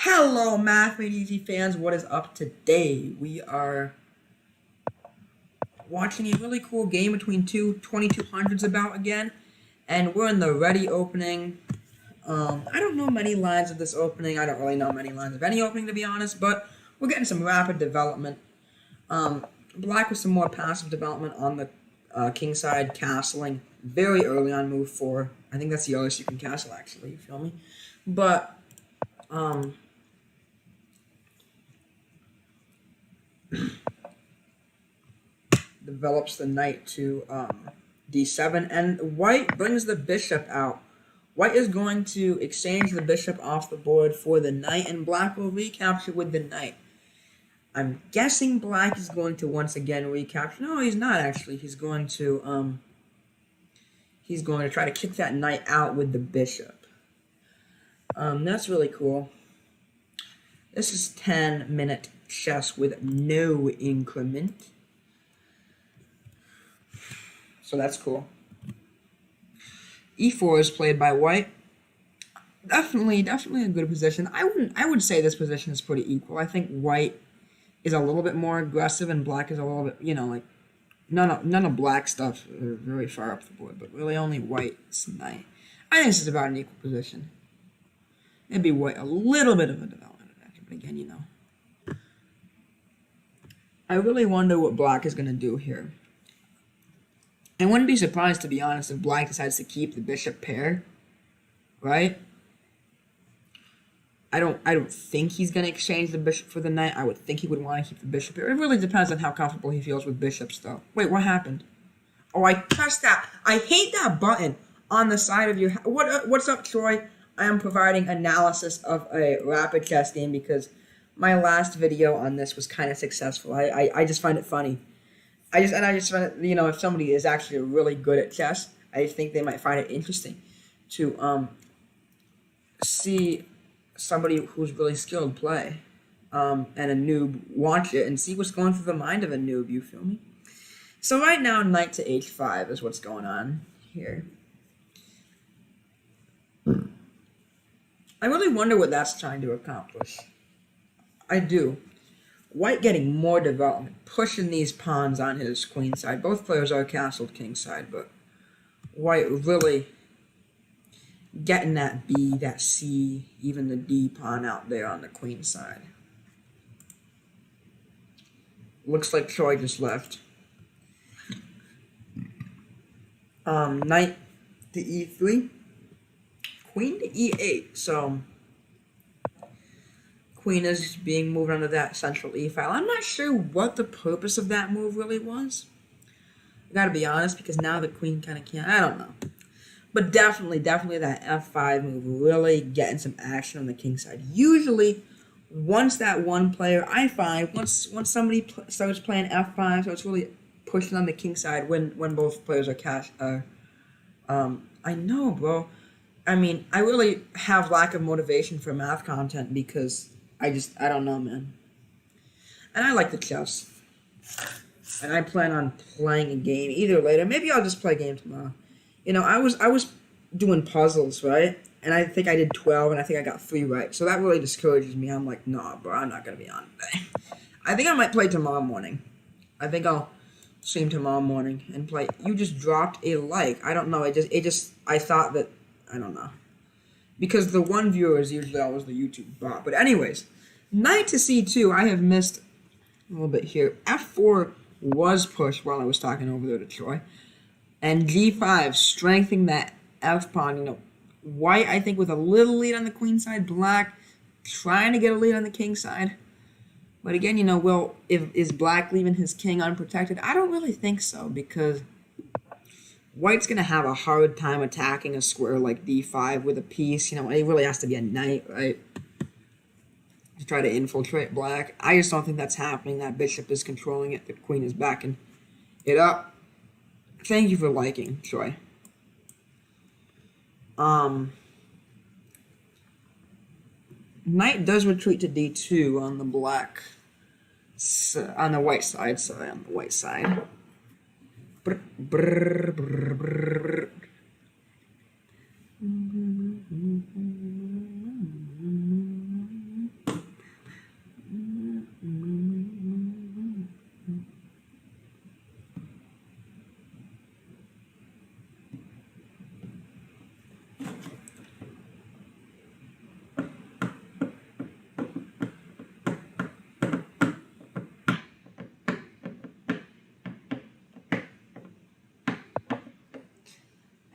Hello, Math Made Easy fans. What is up today? We are watching a really cool game between two 2200s about again, and we're in the ready opening. I don't know many lines of this opening. I don't really know many lines of any opening, to be honest, but we're getting some rapid development. Black with some more passive development on the king side, castling very early on move 4. I think that's the earliest you can castle, actually, you feel me? But, develops the knight to d7, and white brings the bishop out. White is going to exchange the bishop off the board for the knight, and black will recapture with the knight. I'm guessing black is going to once again recapture. No, he's not actually. He's going to try to kick that knight out with the bishop. That's really cool. This is 10-minute chess with no increment. So that's cool. E4 is played by white. Definitely a good position. I would say this position is pretty equal. I think white is a little bit more aggressive and black is a little bit, like none of black stuff are very far up the board, but really only white's knight. I think this is about an equal position. Maybe white a little bit of a development advantage, but again, I really wonder what black is going to do here. I wouldn't be surprised, to be honest, if black decides to keep the bishop pair, right? I don't think he's going to exchange the bishop for the knight. I would think he would want to keep the bishop here. It really depends on how comfortable he feels with bishops, though. Wait, what happened? Oh, I pressed that. I hate that button on the side of your... What's up, Troy? I am providing analysis of a rapid chess game because my last video on this was kind of successful. I just find it funny. I just find it, if somebody is actually really good at chess, I think they might find it interesting to see somebody who's really skilled play, and a noob watch it and see what's going through the mind of a noob, you feel me? So right now, knight to h5 is what's going on here. I really wonder what that's trying to accomplish. I do. White getting more development, pushing these pawns on his queen side. Both players are castled king side, but white really getting that B, that C, even the D pawn out there on the queen side. Looks like Troy just left. Knight to E3. Queen to E8. So queen is being moved onto that central E file. I'm not sure what the purpose of that move really was. I gotta be honest, because now the queen kind of can't. I don't know. But definitely that F5 move, really getting some action on the king side. Usually, once that one player, I find, once somebody starts playing F5, so it's really pushing on the king side when both players are I know, bro. I mean, I really have lack of motivation for math content because I don't know, man. And I like the chess. And I plan on playing a game either later. Maybe I'll just play a game tomorrow. I was doing puzzles, right? And I think I did 12, and I think I got 3 right. So that really discourages me. I'm like, nah, bro, I'm not going to be on today. I think I might play tomorrow morning. I think I'll stream tomorrow morning and play. You just dropped a like. I don't know. I thought that, I don't know. Because the one viewer is usually always the YouTube bot. But anyways, knight to c2, I have missed a little bit here. f4 was pushed while I was talking over there to Troy. And g5, strengthening that f-pawn. White, I think, with a little lead on the queen side. Black, trying to get a lead on the king side. But again, is black leaving his king unprotected? I don't really think so, because white's going to have a hard time attacking a square like d5 with a piece. It really has to be a knight, right? To try to infiltrate black. I just don't think that's happening. That bishop is controlling it. The queen is backing it up. Thank you for liking, Troy. Knight does retreat to d2 on the white side. Sorry, on the white side. Brr, brr, brr, brr.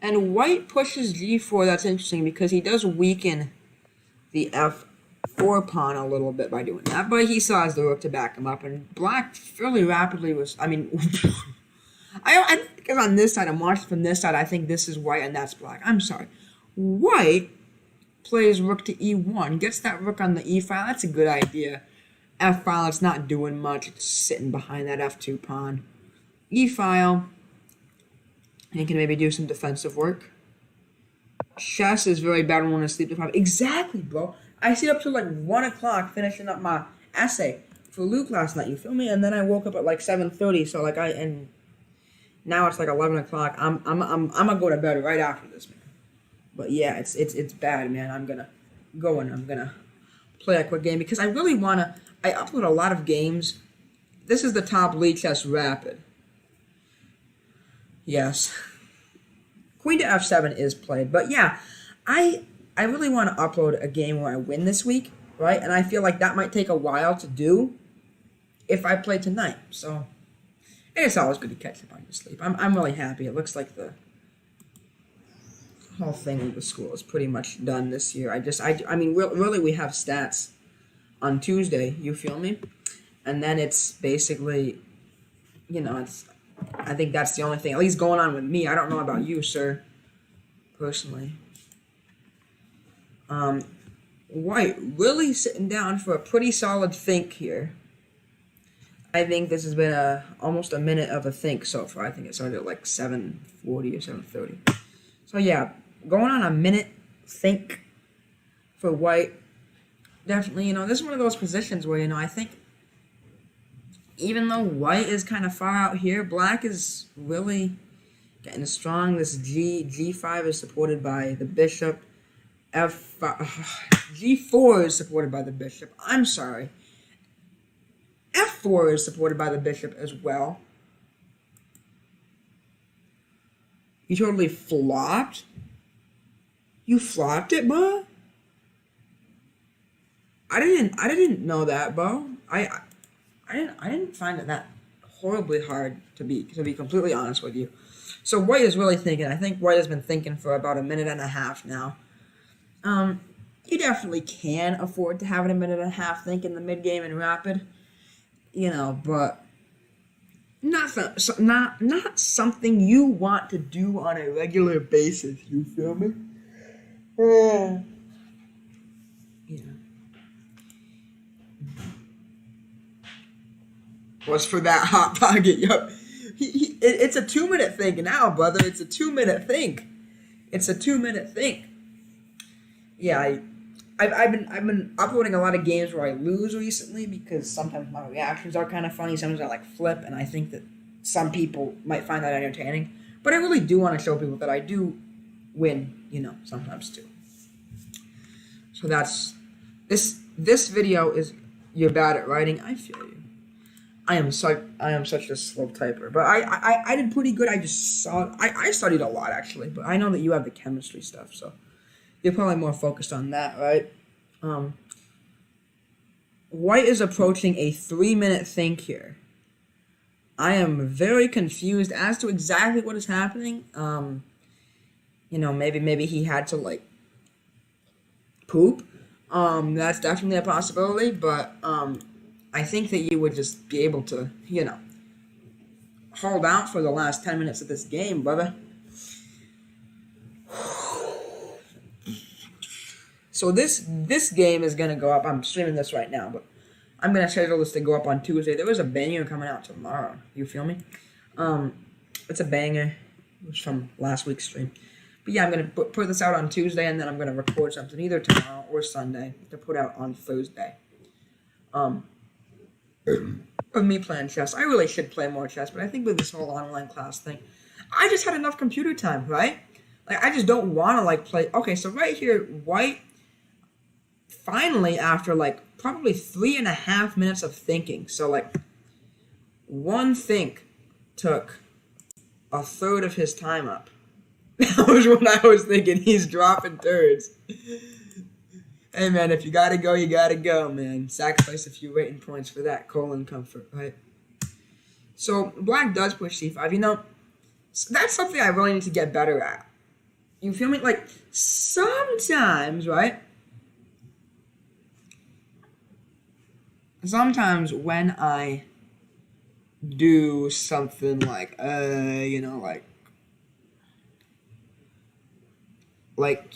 And white pushes g4. That's interesting because he does weaken the f4 pawn a little bit by doing that. But he still has the rook to back him up. And black fairly rapidly was... I mean... I think because on this side, I'm watching from this side, I think this is white and that's black. I'm sorry. White plays rook to e1. Gets that rook on the e file. That's a good idea. F file, it's not doing much. It's sitting behind that f2 pawn. E file... and he can maybe do some defensive work. Chess is very bad when I sleep deprived. Exactly, bro. I stayed up till like 1 o'clock finishing up my essay for Luke last night. You feel me? And then I woke up at like 7:30. So like and now it's like 11 o'clock. I'm gonna go to bed right after this, man. But yeah, it's bad, man. I'm gonna go and I'm gonna play a quick game because I really wanna. I upload a lot of games. This is the top league chess rapid. Yes. Queen to f7 is played. But yeah, I really want to upload a game where I win this week, right? And I feel like that might take a while to do if I play tonight. So, and it's always good to catch up on your sleep. I'm really happy. It looks like the whole thing with the school is pretty much done this year. I mean, really we have stats on Tuesday, you feel me? And then it's basically, you know, I think that's the only thing, at least going on with me. I don't know about you, sir, personally. White really sitting down for a pretty solid think here. I think this has been almost a minute of a think so far. I think it started at like 7:40 or 7:30. So yeah, going on a minute think for white. Definitely, you know, this is one of those positions where, you know, I think even though white is kind of far out here, black is really getting strong. This G5 is supported by the bishop. G4 is supported by the bishop. I'm sorry. F4 is supported by the bishop as well. You totally flopped? You flopped it, bro? I didn't know that, bro. I didn't find it that horribly hard to be completely honest with you. So white is really thinking. I think white has been thinking for about a minute and a half now. You definitely can afford to have it a minute and a half think in the mid game and rapid, you know, but not something you want to do on a regular basis. You feel me? Yeah. Was for that hot pocket, yup. It's a 2-minute think now, brother. It's a 2-minute think. It's a 2-minute think. Yeah, I've been uploading a lot of games where I lose recently because sometimes my reactions are kind of funny. Sometimes I like flip, and I think that some people might find that entertaining. But I really do want to show people that I do win, you know, sometimes too. So that's this video is you're bad at writing. I feel you. I am such a slow typer, but I did pretty good. I studied a lot actually, but I know that you have the chemistry stuff, so you're probably more focused on that, right? White is approaching a 3-minute think here. I am very confused as to exactly what is happening. You know, maybe he had to like poop. That's definitely a possibility, but I think that you would just be able to, you know, hold out for the last 10 minutes of this game, brother. So this game is going to go up. I'm streaming this right now, but I'm going to schedule this to go up on Tuesday. There was a banger coming out tomorrow. You feel me? It's a banger. It was from last week's stream. But yeah, I'm going to put this out on Tuesday, and then I'm going to record something either tomorrow or Sunday to put out on Thursday. Of me playing chess. I really should play more chess, but I think with this whole online class thing, I just had enough computer time, right? Like, I just don't want to, like, play. Okay, so right here, white, finally, after, like, probably 3.5 minutes of thinking, so, like, one think took a third of his time up. That was when I was thinking he's dropping thirds. Hey, man, if you gotta go, you gotta go, man. Sacrifice a few rating points for that colon comfort, right? So, black does push c5. You know, that's something I really need to get better at. You feel me? Like, sometimes, right? Sometimes when I do something like, like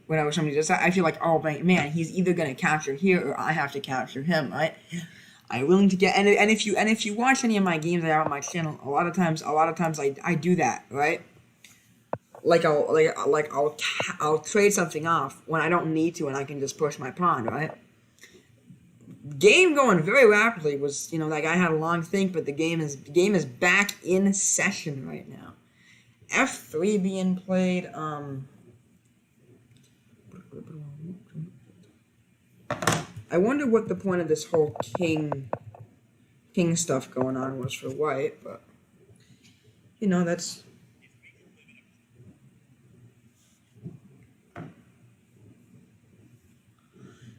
whenever somebody does that, I feel like, oh man, he's either gonna capture here or I have to capture him, right? I'm willing to get, and if you watch any of my games I have on my channel, a lot of times I do that, right? Like I'll trade something off when I don't need to, and I can just push my pawn, right? Game going very rapidly was, like I had a long think, but the game is back in session right now. F3 being played. I wonder what the point of this whole king stuff going on was for white, but that's.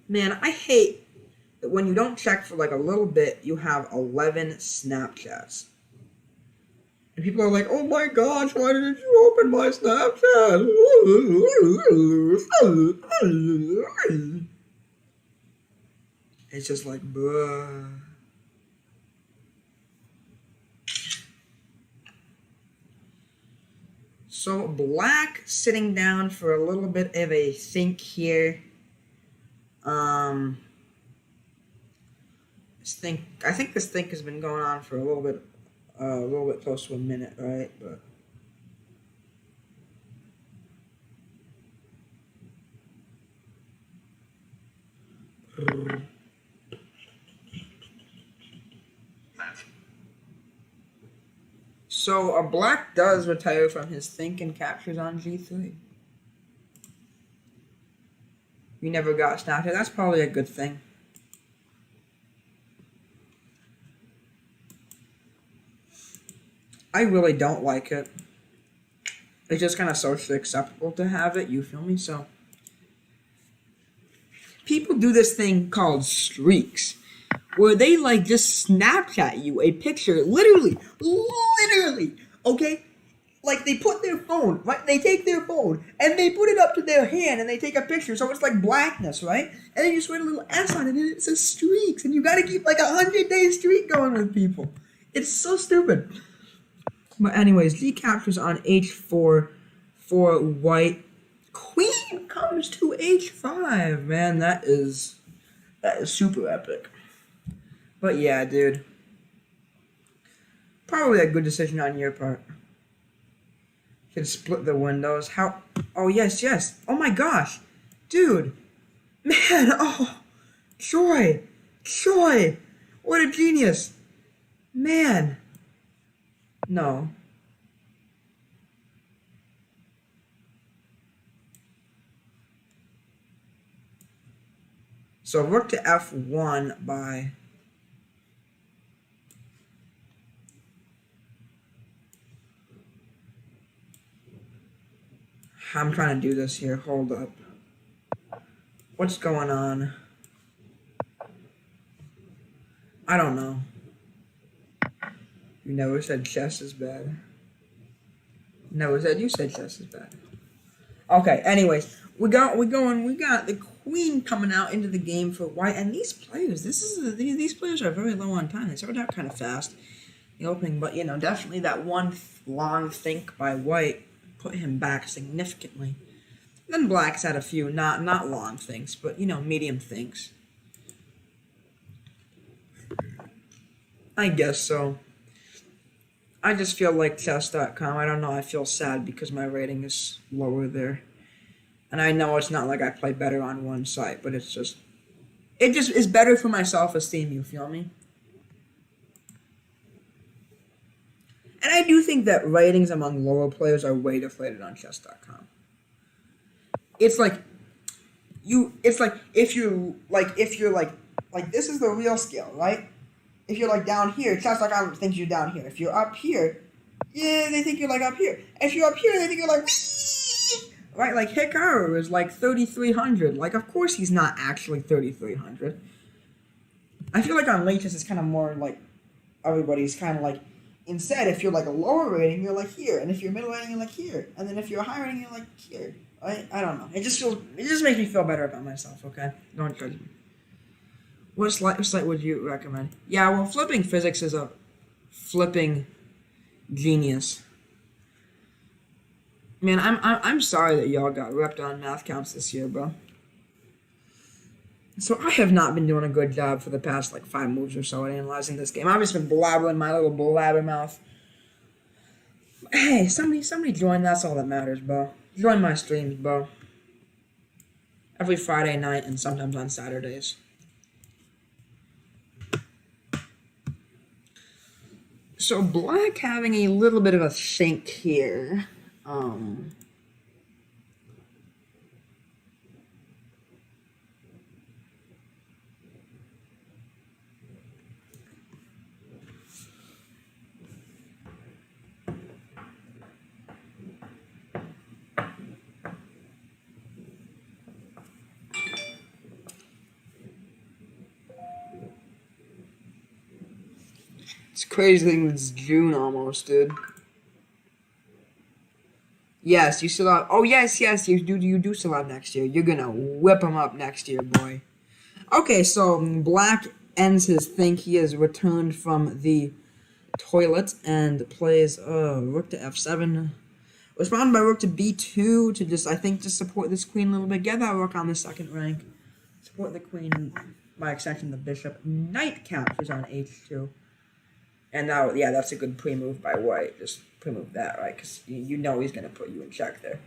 Man, I hate that when you don't check for like a little bit, you have 11 Snapchats. And people are like, oh my gosh, why didn't you open my Snapchat? It's just like, bruh. So black sitting down for a little bit of a think here. I think this think has been going on for a little bit close to a minute, right? But so a black does retire from his think and captures on G3. We never got snapped. That's probably a good thing. I really don't like it. It's just kind of socially acceptable to have it, you feel me? So people do this thing called streaks, where they like just Snapchat you a picture, literally, okay? Like they put their phone, right? They take their phone and they put it up to their hand and they take a picture, so it's like blackness, right? And then you just write a little S on it and it says streaks, and you gotta keep like 100-day streak going with people. It's so stupid. But anyways, G captures on H4 for white. Queen comes to H5. Man, that is super epic. But yeah, dude. Probably a good decision on your part. You can split the windows. How? Oh, yes. Oh my gosh. Dude. Man, oh. Joy. What a genius. Man. No. So rook to F1 by... I'm trying to do this here. Hold up. What's going on? I don't know. You never said chess is bad. Never said you said chess is bad. Okay, anyways, we got the queen coming out into the game for white, and these players, these players are very low on time. They started out kind of fast, the opening, but definitely that one long think by white put him back significantly. Then black's had a few not long thinks, but medium thinks. I guess so. I just feel like chess.com. I don't know. I feel sad because my rating is lower there. And I know it's not like I play better on one site, but it just is better for my self-esteem, you feel me? And I do think that ratings among lower players are way deflated on chess.com. It's like if you're like this is the real scale, right? If you're like down here, chess.com thinks you're down here. If you're up here, yeah, they think you're like up here. If you're up here, they think you're like wee! Right? Like Hikaru is like 3,300. Like, of course he's not actually 3,300. I feel like on late chess it's kind of more like everybody's kind of like Instead, if you're like a lower rating, you're like here, and if you're middle rating, you're like here, and then if you're a high rating, you're like here. I don't know. It just makes me feel better about myself. Okay, don't judge me. What site would you recommend? Yeah, well, flipping physics is a flipping genius. Man, I'm sorry that y'all got ripped on math counts this year, bro. So I have not been doing a good job for the past like 5 moves or so at analyzing this game. I've just been blabbering my little blabbermouth. Hey, somebody join. That's all that matters, bro. Join my streams, bro. Every Friday night and sometimes on Saturdays. So black having a little bit of a sink here. It's crazy thing it's June almost, dude. Yes, you still have. Oh yes, you do. You do still have next year. You're gonna whip him up next year, boy. Okay, so black ends his think. He has returned from the toilet and plays rook to f7. Responded by rook to b2 to just support this queen a little bit. Get that rook on the second rank. Support the queen, by extension the bishop. Knight captures on h2. And now, yeah, that's a good pre-move by white. Just pre-move that, right? Because you know he's going to put you in check there.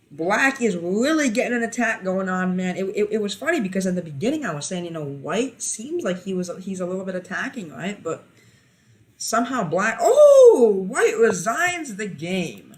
Black is really getting an attack going on, man. It was funny because in the beginning I was saying, white seems like he's a little bit attacking, right? But somehow white resigns the game.